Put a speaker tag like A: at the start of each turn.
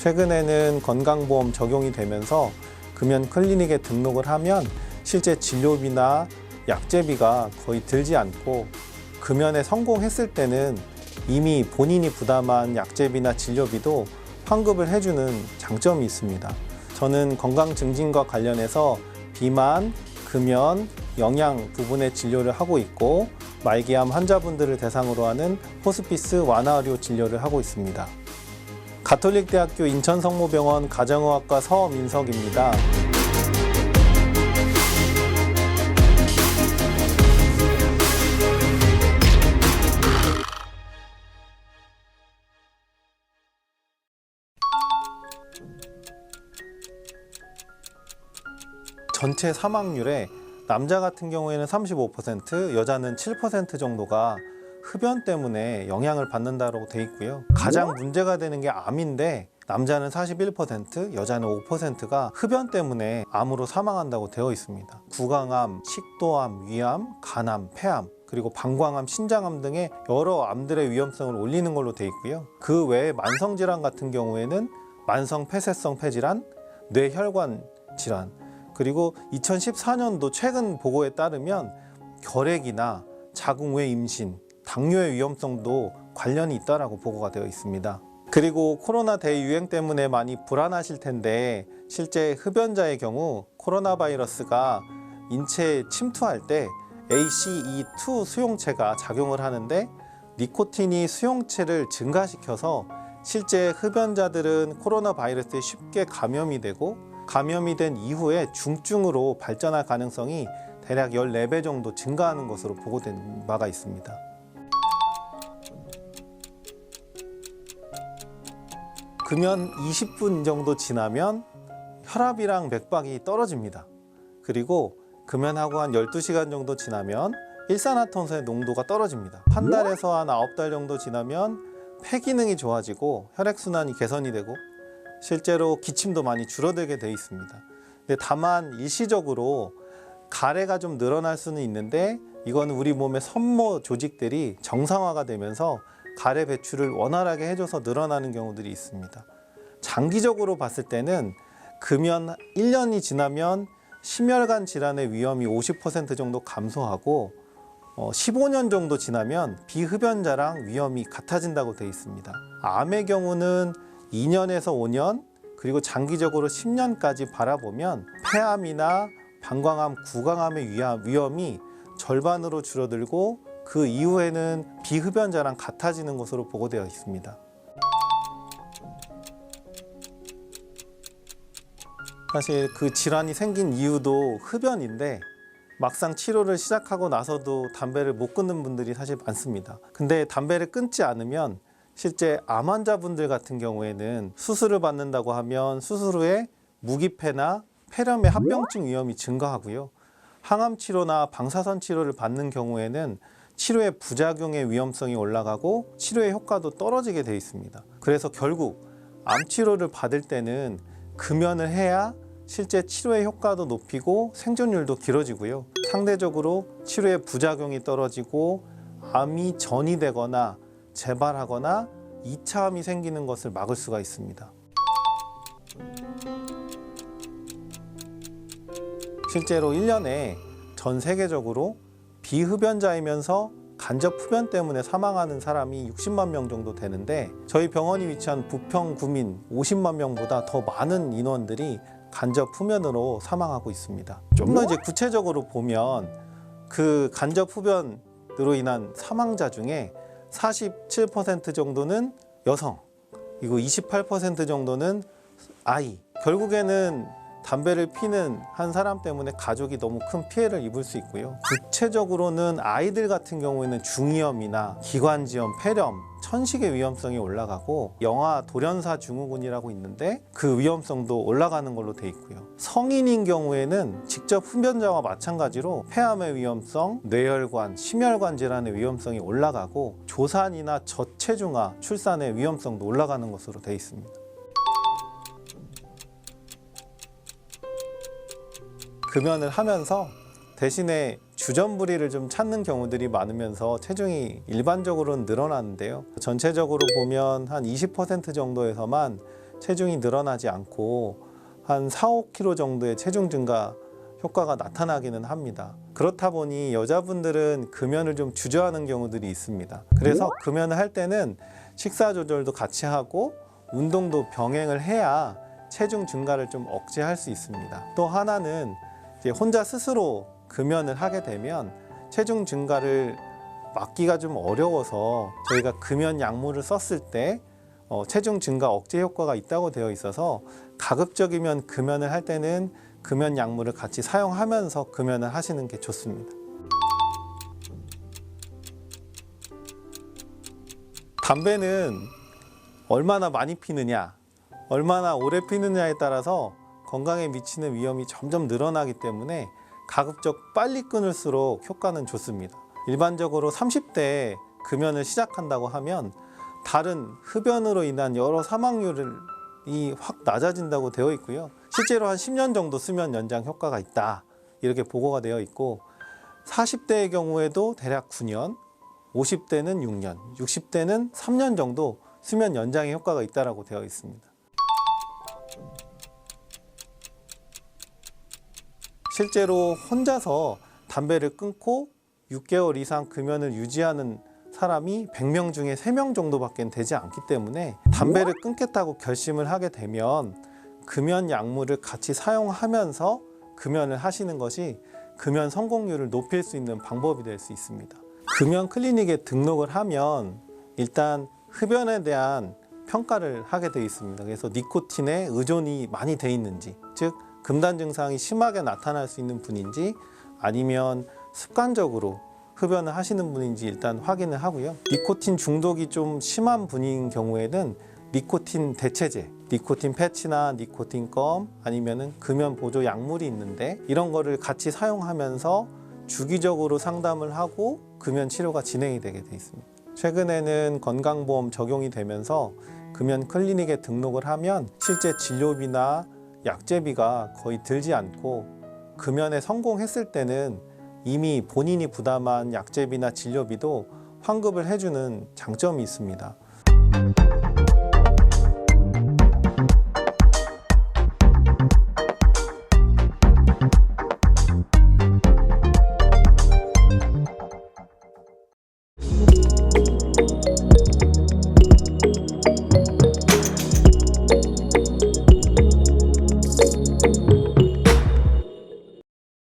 A: 최근에는 건강보험 적용이 되면서 금연 클리닉에 등록을 하면 실제 진료비나 약제비가 거의 들지 않고 금연에 성공했을 때는 이미 본인이 부담한 약제비나 진료비도 환급을 해주는 장점이 있습니다. 저는 건강 증진과 관련해서 비만, 금연, 영양 부분의 진료를 하고 있고 말기암 환자분들을 대상으로 하는 호스피스 완화 의료 진료를 하고 있습니다. 가톨릭대학교 인천성모병원 가정의학과 서민석입니다. 전체 사망률에 남자 같은 경우에는 35%, 여자는 7% 정도가 흡연 때문에 영향을 받는다고 돼 있고요. 가장 문제가 되는 게 암인데 남자는 41%, 여자는 5%가 흡연 때문에 암으로 사망한다고 되어 있습니다. 구강암, 식도암, 위암, 간암, 폐암, 그리고 방광암, 신장암 등의 여러 암들의 위험성을 올리는 걸로 돼 있고요. 그 외에 만성질환 같은 경우에는 만성 폐쇄성 폐질환, 뇌혈관 질환, 그리고 2014년도 최근 보고에 따르면 결핵이나 자궁 외 임신, 당뇨의 위험성도 관련이 있다라고 보고가 되어 있습니다. 그리고 코로나 대유행 때문에 많이 불안하실 텐데 실제 흡연자의 경우 코로나 바이러스가 인체에 침투할 때 ACE2 수용체가 작용을 하는데 니코틴이 수용체를 증가시켜서 실제 흡연자들은 코로나 바이러스에 쉽게 감염이 되고 감염이 된 이후에 중증으로 발전할 가능성이 대략 14배 정도 증가하는 것으로 보고된 바가 있습니다. 금연 20분 정도 지나면 혈압이랑 맥박이 떨어집니다. 그리고 금연하고 한 12시간 정도 지나면 일산화탄소의 농도가 떨어집니다. 한 달에서 한 9달 정도 지나면 폐 기능이 좋아지고 혈액순환이 개선이 되고 실제로 기침도 많이 줄어들게 되어 있습니다. 근데 다만 일시적으로 가래가 좀 늘어날 수는 있는데 이건 우리 몸의 섬모 조직들이 정상화가 되면서 가래 배출을 원활하게 해줘서 늘어나는 경우들이 있습니다. 장기적으로 봤을 때는 금연 1년이 지나면 심혈관 질환의 위험이 50% 정도 감소하고 15년 정도 지나면 비흡연자랑 위험이 같아진다고 되어 있습니다. 암의 경우는 2년에서 5년 그리고 장기적으로 10년까지 바라보면 폐암이나 방광암, 구강암의 위험이 절반으로 줄어들고 그 이후에는 비흡연자랑 같아지는 것으로 보고되어 있습니다. 사실 그 질환이 생긴 이유도 흡연인데 막상 치료를 시작하고 나서도 담배를 못 끊는 분들이 사실 많습니다. 근데 담배를 끊지 않으면 실제 암 환자분들 같은 경우에는 수술을 받는다고 하면 수술 후에 무기폐나 폐렴의 합병증 위험이 증가하고요. 항암 치료나 방사선 치료를 받는 경우에는 치료의 부작용의 위험성이 올라가고 치료의 효과도 떨어지게 되어 있습니다. 그래서 결국 암 치료를 받을 때는 금연을 해야 실제 치료의 효과도 높이고 생존율도 길어지고요. 상대적으로 치료의 부작용이 떨어지고 암이 전이되거나 재발하거나 2차 암이 생기는 것을 막을 수가 있습니다. 실제로 1년에 전 세계적으로 비흡연자이면서 간접 흡연 때문에 사망하는 사람이 60만 명 정도 되는데 저희 병원이 위치한 부평 구민 50만 명보다 더 많은 인원들이 간접 흡연으로 사망하고 있습니다. 좀 더 이제 구체적으로 보면 그 간접 흡연으로 인한 사망자 중에 47% 정도는 여성, 그리고 28% 정도는 아이. 결국에는 담배를 피는 한 사람 때문에 가족이 너무 큰 피해를 입을 수 있고요. 구체적으로는 아이들 같은 경우에는 중이염이나 기관지염, 폐렴, 천식의 위험성이 올라가고 영아 돌연사 증후군이라고 있는데 그 위험성도 올라가는 걸로 돼 있고요. 성인인 경우에는 직접 흡연자와 마찬가지로 폐암의 위험성, 뇌혈관, 심혈관 질환의 위험성이 올라가고 조산이나 저체중아, 출산의 위험성도 올라가는 것으로 돼 있습니다. 금연을 하면서 대신에 주전부리를 좀 찾는 경우들이 많으면서 체중이 일반적으로는 늘어나는데요. 전체적으로 보면 한 20% 정도에서만 체중이 늘어나지 않고 한 4, 5kg 정도의 체중 증가 효과가 나타나기는 합니다. 그렇다 보니 여자분들은 금연을 좀 주저하는 경우들이 있습니다. 그래서 금연을 할 때는 식사 조절도 같이 하고 운동도 병행을 해야 체중 증가를 좀 억제할 수 있습니다. 또 하나는 이제 혼자 스스로 금연을 하게 되면 체중 증가를 막기가 좀 어려워서 저희가 금연 약물을 썼을 때 체중 증가 억제 효과가 있다고 되어 있어서 가급적이면 금연을 할 때는 금연 약물을 같이 사용하면서 금연을 하시는 게 좋습니다. 담배는 얼마나 많이 피느냐, 얼마나 오래 피느냐에 따라서 건강에 미치는 위험이 점점 늘어나기 때문에 가급적 빨리 끊을수록 효과는 좋습니다. 일반적으로 30대에 금연을 시작한다고 하면 다른 흡연으로 인한 여러 사망률이 확 낮아진다고 되어 있고요. 실제로 한 10년 정도 수면 연장 효과가 있다, 이렇게 보고가 되어 있고 40대의 경우에도 대략 9년, 50대는 6년, 60대는 3년 정도 수면 연장의 효과가 있다고 되어 있습니다. 실제로 혼자서 담배를 끊고 6개월 이상 금연을 유지하는 사람이 100명 중에 3명 정도밖에 되지 않기 때문에 담배를 끊겠다고 결심을 하게 되면 금연 약물을 같이 사용하면서 금연을 하시는 것이 금연 성공률을 높일 수 있는 방법이 될 수 있습니다. 금연 클리닉에 등록을 하면 일단 흡연에 대한 평가를 하게 되어 있습니다. 그래서 니코틴에 의존이 많이 돼 있는지, 즉 금단 증상이 심하게 나타날 수 있는 분인지 아니면 습관적으로 흡연을 하시는 분인지 일단 확인을 하고요. 니코틴 중독이 좀 심한 분인 경우에는 니코틴 대체제, 니코틴 패치나 니코틴 껌 아니면은 금연 보조 약물이 있는데 이런 거를 같이 사용하면서 주기적으로 상담을 하고 금연 치료가 진행이 되게 돼 있습니다. 최근에는 건강보험 적용이 되면서 금연 클리닉에 등록을 하면 실제 진료비나 약제비가 거의 들지 않고 금연에 성공했을 때는 이미 본인이 부담한 약제비나 진료비도 환급을 해주는 장점이 있습니다.